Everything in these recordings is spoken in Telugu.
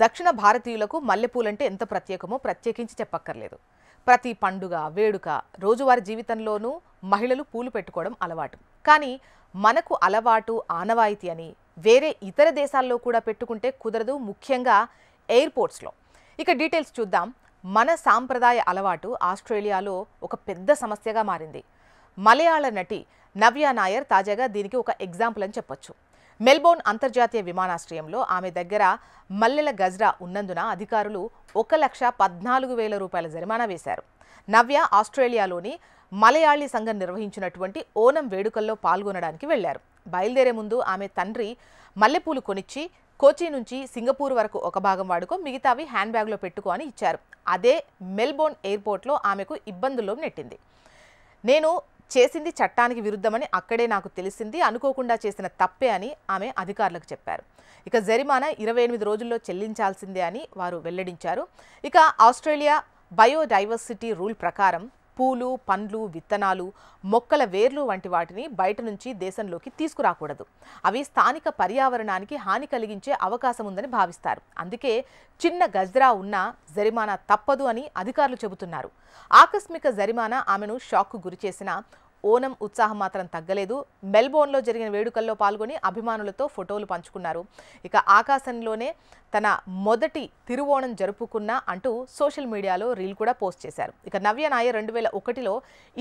దక్షిణ భారతీయులకు మల్లెపూలంటే ఎంత ప్రత్యేకమో ప్రత్యేకించి చెప్పక్కర్లేదు. ప్రతి పండుగ, వేడుక, రోజువారీ జీవితంలోనూ మహిళలు పూలు పెట్టుకోవడం అలవాటు. కానీ మనకు అలవాటు, ఆనవాయితీ అని వేరే ఇతర దేశాల్లో కూడా పెట్టుకుంటే కుదరదు, ముఖ్యంగా ఎయిర్పోర్ట్స్లో. ఇక డీటెయిల్స్ చూద్దాం. మన సాంప్రదాయ అలవాటు ఆస్ట్రేలియాలో ఒక పెద్ద సమస్యగా మారింది. మలయాళ నటి నవ్య నాయర్ తాజాగా దీనికి ఒక ఎగ్జాంపుల్ అని చెప్పొచ్చు. మెల్బోర్న్ అంతర్జాతీయ విమానాశ్రయంలో ఆమె దగ్గర మల్లెల గజ్రా ఉన్నందున అధికారులు 1,14,000 రూపాయల జరిమానా వేశారు. నవ్య ఆస్ట్రేలియాలోని మలయాళీ సంఘం నిర్వహించినటువంటి ఓనం వేడుకల్లో పాల్గొనడానికి వెళ్లారు. బయలుదేరే ముందు ఆమె తండ్రి మల్లెపూలు కొనిచ్చి కోచి నుంచి సింగపూర్ వరకు ఒక భాగం వాడుకో, మిగతావి హ్యాండ్ బ్యాగ్లో పెట్టుకో అని ఇచ్చారు. అదే మెల్బోర్న్ ఎయిర్పోర్ట్లో ఆమెకు ఇబ్బందుల్లో నెట్టింది. నేను చేసింది చట్టానికి విరుద్ధమని అక్కడే నాకు తెలిసింది, అనుకోకుండా చేసిన తప్పే అని ఆమె అధికారులకు చెప్పారు. ఇక జరిమానా 28 రోజుల్లో చెల్లించాల్సిందే అని వారు వెల్లడించారు. ఇక ఆస్ట్రేలియా బయోడైవర్సిటీ రూల్ ప్రకారం పూలు, పండ్లు, విత్తనాలు, మొక్కల వేర్లు వంటి వాటిని బయట నుంచి దేశంలోకి తీసుకురాకూడదు. అవి స్థానిక పర్యావరణానికి హాని కలిగించే అవకాశం ఉందని భావిస్తారు. అందుకే చిన్న గజ్రా ఉన్నా జరిమానా తప్పదు అని అధికారులు చెబుతున్నారు. ఆకస్మిక జరిమానా ఆమెను షాక్కు గురిచేసిన ఓనం ఉత్సాహం మాత్రం తగ్గలేదు. మెల్బోర్న్లో జరిగిన వేడుకల్లో పాల్గొని అభిమానులతో ఫోటోలు పంచుకున్నారు. ఇక ఆకాశంలోనే తన మొదటి తిరువోణం జరుపుకున్నా అంటూ సోషల్ మీడియాలో రీల్ కూడా పోస్ట్ చేశారు. ఇక నవ్య నాయర్ 2001లో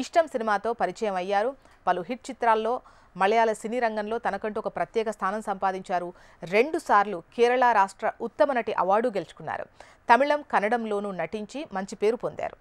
ఇష్టం సినిమాతో పరిచయం అయ్యారు. పలు హిట్ చిత్రాల్లో మలయాళ సినీ రంగంలో తనకంటూ ఒక ప్రత్యేక స్థానం సంపాదించారు. 2 సార్లు కేరళ రాష్ట్ర ఉత్తమ నటి అవార్డు గెలుచుకున్నారు. తమిళం, కన్నడంలోనూ నటించి మంచి పేరు పొందారు.